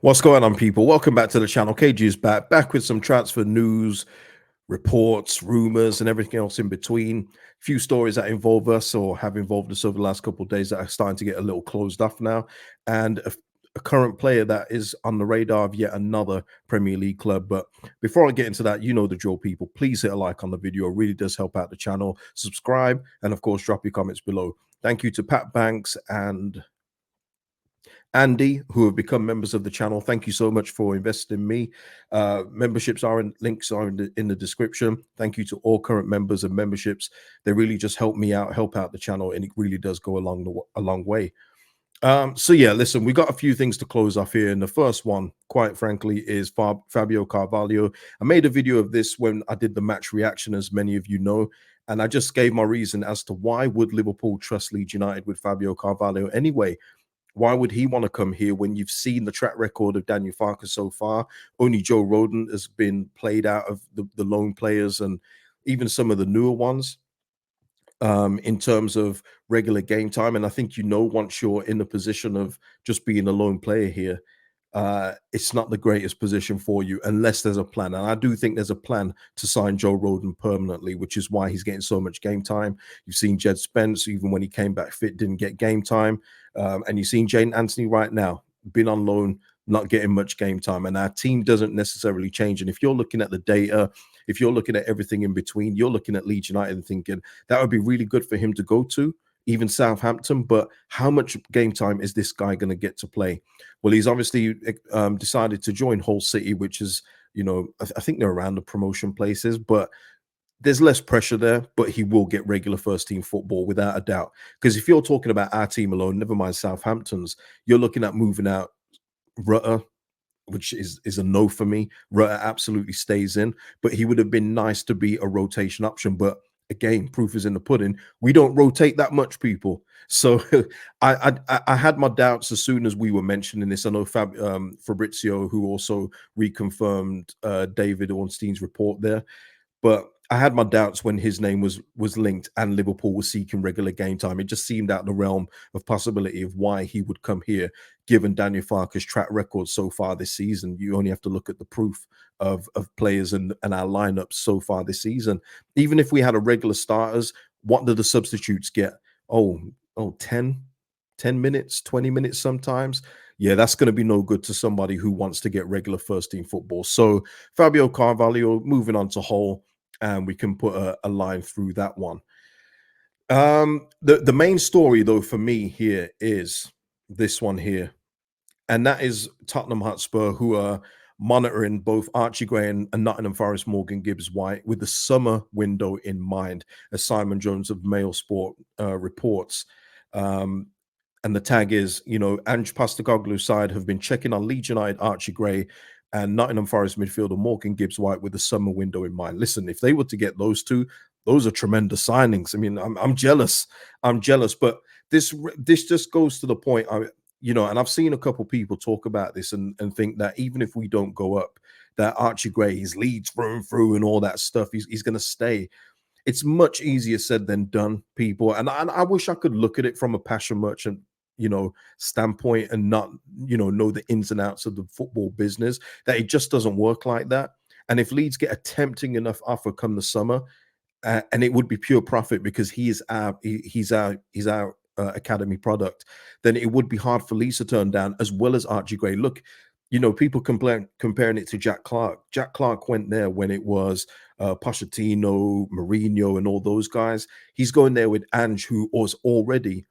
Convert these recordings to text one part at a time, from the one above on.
What's going on, people? Welcome back to the channel. KG is back with some transfer news, reports, rumors, and everything else in between. Few stories that involve us or have involved us over the last couple of days that are starting to get a little closed off now, and a current player that is on the radar of yet another Premier League club. But before I get into that, you know the drill, people. Please hit a like on the video. It really does help out the channel. Subscribe, and of course, drop your comments below. Thank you to Pat Banks and Andy, who have become members of the channel. Thank you so much for investing in me. Memberships are in, links are in the description. Thank you to all current members and memberships. They really just help me out, help out the channel, and it really does go a long way. So yeah, listen, we got a few things to close off here, and the first one, quite frankly, is Fabio Carvalho. I made a video of this when I did the match reaction, as many of you know, and I just gave my reason as to why would Liverpool trust Leeds United with Fabio Carvalho anyway. Why would he want to come here when you've seen the track record of Daniel Farke so far? Only Joe Rodon has been played out of the lone players and even some of the newer ones in terms of regular game time. And I think, once you're in the position of just being a lone player here, it's not the greatest position for you unless there's a plan. And I do think there's a plan to sign Joe Rodon permanently, which is why he's getting so much game time. You've seen Jed Spence, even when he came back fit, didn't get game time. And you've seen Jane Anthony right now, been on loan, not getting much game time. And our team doesn't necessarily change. And if you're looking at the data, if you're looking at everything in between, you're looking at Leeds United and thinking that would be really good for him to go to, even Southampton. But how much game time is this guy going to get to play? Well, he's obviously decided to join Hull City, which is, I think they're around the promotion places, but there's less pressure there, but he will get regular first team football without a doubt. Because if you're talking about our team alone, never mind Southampton's, you're looking at moving out Rutter, which is a no for me. Rutter absolutely stays in, but he would have been nice to be a rotation option. But again, proof is in the pudding. We don't rotate that much, people. So I had my doubts as soon as we were mentioning this. I know Fabrizio, who also reconfirmed David Ornstein's report there, but I had my doubts when his name was linked and Liverpool was seeking regular game time. It just seemed out the realm of possibility of why he would come here, given Daniel Farke's track record so far this season. You only have to look at the proof of players and our lineups so far this season. Even if we had a regular starters, what do the substitutes get? Oh, 10 minutes, 20 minutes sometimes. Yeah, that's going to be no good to somebody who wants to get regular first team football. So Fabio Carvalho, moving on to Hull, and we can put a line through that one. The main story, though, for me here is this one here, and that is Tottenham Hotspur, who are monitoring both Archie Gray and Nottingham Forest Morgan Gibbs-White with the summer window in mind, as Simon Jones of Mail Sport reports. And the tag is, Ange Postecoglou's side have been checking on Leeds United, Archie Gray, and Nottingham Forest midfielder Morgan Gibbs-White with the summer window in mind. Listen, if they were to get those two, those are tremendous signings. I mean, I'm jealous. I'm jealous, but this just goes to the point. And I've seen a couple people talk about this and think that even if we don't go up, that Archie Gray, his Leeds through and through and all that stuff, he's going to stay. It's much easier said than done, people. And I wish I could look at it from a passion merchant standpoint and not know the ins and outs of the football business, that it just doesn't work like that. And if Leeds get a tempting enough offer come the summer, and it would be pure profit because he's our academy product, then it would be hard for Leeds to turn down, as well as Archie Gray. Look, people comparing it to Jack Clark. Jack Clark went there when it was Pochettino, Mourinho, and all those guys. He's going there with Ange, who was already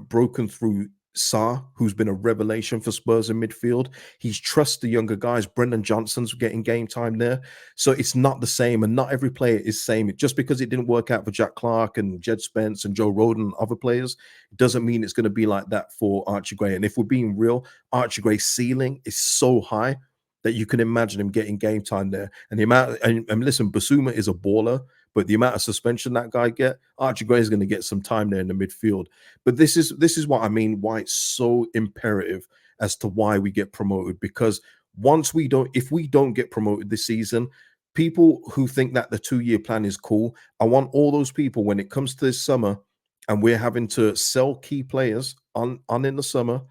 broken through Sarr, who's been a revelation for Spurs in midfield. He's trusts the younger guys. Brendan Johnson's getting game time there. So it's not the same, and not every player is same. Just because it didn't work out for Jack Clark and Jed Spence and Joe Rodon and other players, it doesn't mean it's going to be like that for Archie Gray. And if we're being real, Archie Gray's ceiling is so high that you can imagine him getting game time there. And the amount, and listen, Basuma is a baller, but the amount of suspension that guy get, Archie Gray is going to get some time there in the midfield. But this is what I mean, why it's so imperative as to why we get promoted. Because if we don't get promoted this season, people who think that the 2-year plan is cool, I want all those people, when it comes to this summer and we're having to sell key players on in the summer,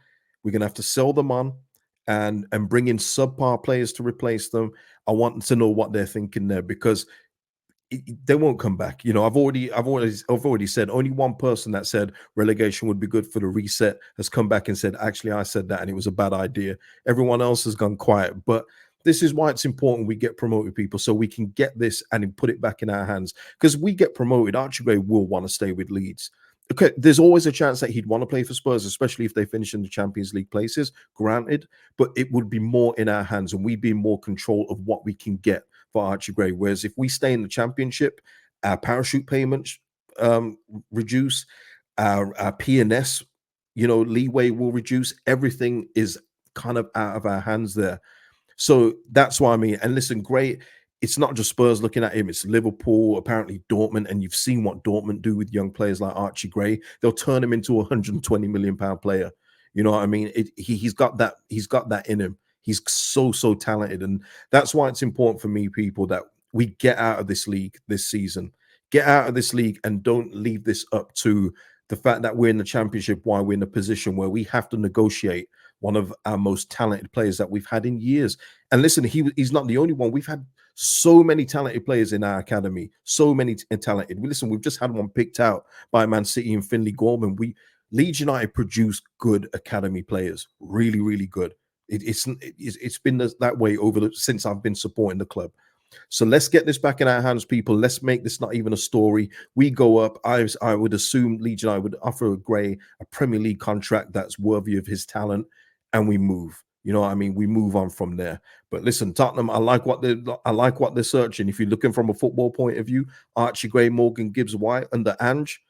we're going to have to sell them on. and bring in subpar players to replace them. I want to know what they're thinking there because they won't come back. I've already said only one person that said relegation would be good for the reset has come back and said, actually, I said that and it was a bad idea. Everyone else has gone quiet. But this is why it's important we get promoted, people, so we can get this and put it back in our hands. Because we get promoted, Archie Gray will want to stay with Leeds. Okay, there's always a chance that he'd want to play for Spurs, especially if they finish in the Champions League places, granted, but it would be more in our hands and we'd be in more control of what we can get for Archie Gray. Whereas if we stay in the Championship, our parachute payments reduce, our PNS, leeway will reduce. Everything is kind of out of our hands there. So that's why I mean, and listen, great. It's not just Spurs looking at him, it's Liverpool, apparently Dortmund, and you've seen what Dortmund do with young players like Archie Gray. They'll turn him into a £120 million player. You know what I mean? He's got that in him. He's so talented. And that's why it's important for me, people, that we get out of this league this season. Get out of this league and don't leave this up to the fact that we're in the championship, why we're in a position where we have to negotiate one of our most talented players that we've had in years. And listen, he's not the only one. We've had so many talented players in our academy, so many talented. Listen, we've just had one picked out by Man City and Finley Gorman. Leeds United produce good academy players, really, really good. It's been that way since I've been supporting the club. So let's get this back in our hands, people. Let's make this not even a story. We go up. I would assume Leeds United would offer Gray a Premier League contract that's worthy of his talent, and we move. You know what I mean? We move on from there. But listen, Tottenham, I like what they're searching. If you're looking from a football point of view, Archie Gray, Morgan Gibbs White under Ange,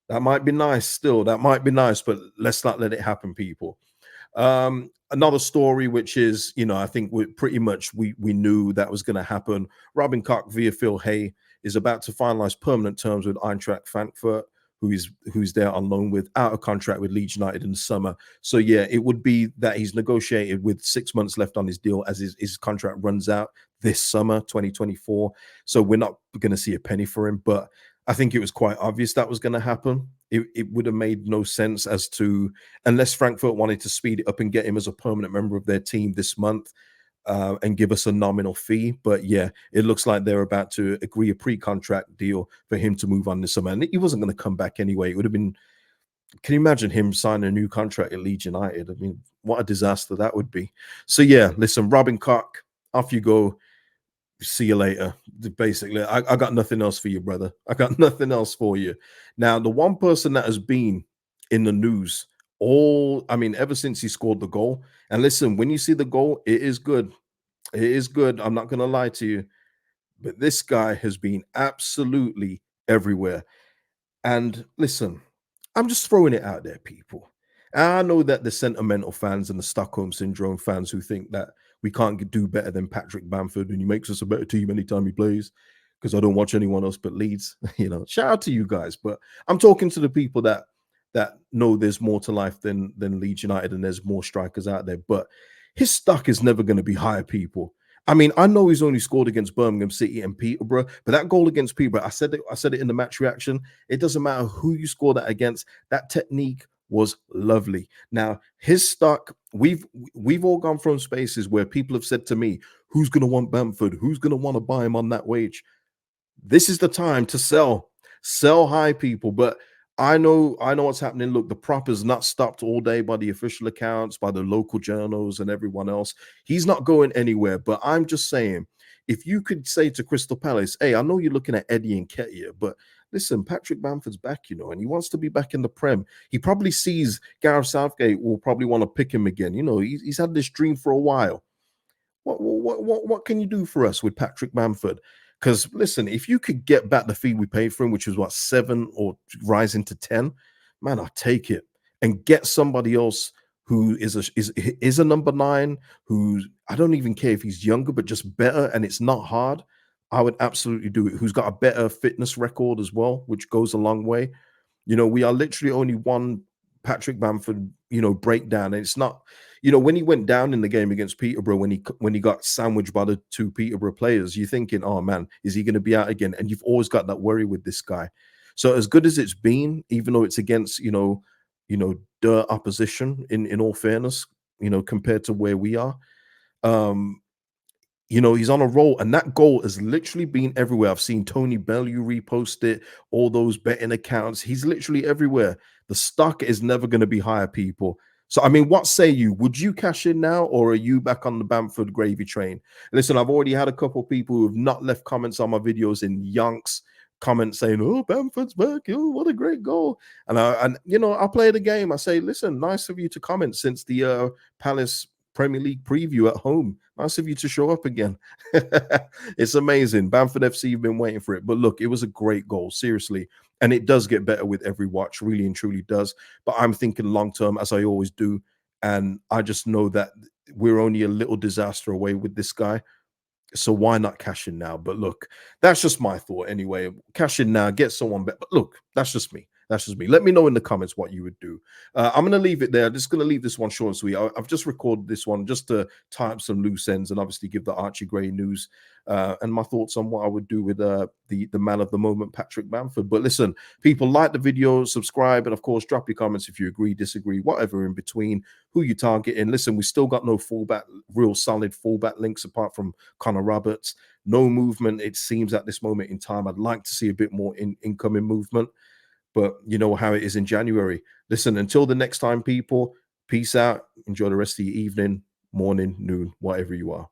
that might be nice still. That might be nice, but let's not let it happen, people. Another story, which is, I think we knew that was going to happen. Robin Koch via Phil Hay is about to finalize permanent terms with Eintracht Frankfurt, who's there on loan with out of contract with Leeds United in the summer. So yeah, it would be that he's negotiated with 6 months left on his deal as his contract runs out this summer, 2024. So we're not going to see a penny for him, but I think it was quite obvious that was going to happen. It would have made no sense unless Frankfurt wanted to speed it up and get him as a permanent member of their team this month and give us a nominal fee. But yeah, it looks like they're about to agree a pre-contract deal for him to move on this summer. And he wasn't going to come back anyway. It would have been, can you imagine him signing a new contract at Leeds United? I mean, what a disaster that would be. So yeah, listen, Robin Koch, off you go. See you later. Basically, I got nothing else for you, brother. I got nothing else for you. Now, the one person that has been in the news ever since he scored the goal. And listen, when you see the goal, it is good. It is good. I'm not going to lie to you. But this guy has been absolutely everywhere. And listen, I'm just throwing it out there, people. And I know that the sentimental fans and the Stockholm Syndrome fans who think that we can't do better than Patrick Bamford and he makes us a better team anytime he plays because I don't watch anyone else but Leeds. Shout out to you guys. But I'm talking to the people that know there's more to life than Leeds United and there's more strikers out there. But his stock is never going to be higher, people. I mean, I know he's only scored against Birmingham City and Peterborough, but that goal against Peterborough, I said it in the match reaction. It doesn't matter who you score that against. That technique was lovely. Now, his stock, we've all gone from spaces where people have said to me, who's going to want Bamford? Who's going to want to buy him on that wage? This is the time to sell high, people. But I know what's happening. Look, the prop is not stopped all day by the official accounts, by the local journals and everyone else. He's not going anywhere. But I'm just saying, if you could say to Crystal Palace, hey, I know you're looking at Eddie and Ketia, but listen, Patrick Bamford's back, and he wants to be back in the Prem. He probably sees Gareth Southgate will probably want to pick him again. He's had this dream for a while. What can you do for us with Patrick Bamford? Because listen, if you could get back the fee we paid for him, which was what, 7 or rising to 10, man, I'll take it and get somebody else who is a number 9, who I don't even care if he's younger, but just better, and it's not hard. I would absolutely do it. Who's got a better fitness record as well, which goes a long way. We are literally only one Patrick Bamford, breakdown. And it's not, when he went down in the game against Peterborough, when he got sandwiched by the 2 Peterborough players, you're thinking, oh man, is he going to be out again? And you've always got that worry with this guy. So as good as it's been, even though it's against, dirt opposition, in all fairness, compared to where we are. Um, he's on a roll, and that goal has literally been everywhere. I've seen Tony Bellew repost it, all those betting accounts. He's literally everywhere. The stock is never going to be higher, people. So, I mean, what say you? Would you cash in now, or are you back on the Bamford gravy train? Listen, I've already had a couple of people who have not left comments on my videos in yonks, comments saying, "Oh, Bamford's back! Oh, what a great goal!" And I play the game. I say, "Listen, nice of you to comment since the Palace Premier League preview at home. Nice of you to show up again." It's amazing. Bamford FC, you've been waiting for it. But look, it was a great goal, seriously. And it does get better with every watch, really and truly does. But I'm thinking long term, as I always do. And I just know that we're only a little disaster away with this guy. So why not cash in now? But look, that's just my thought anyway. Cash in now, get someone better. But look, that's just me. That's just me. Let me know in the comments what you would do. I'm going to leave it there. I'm just going to leave this one short and sweet. I've just recorded this one just to tie up some loose ends and obviously give the Archie Gray news and my thoughts on what I would do with the man of the moment, Patrick Bamford. But listen, people, like the video, subscribe, and of course, drop your comments if you agree, disagree, whatever in between, who you targeting. Listen, we still got no real solid fullback links apart from Connor Roberts. No movement, it seems, at this moment in time. I'd like to see a bit more incoming movement. But you know how it is in January. Listen, until the next time, people, peace out. Enjoy the rest of your evening, morning, noon, whatever you are.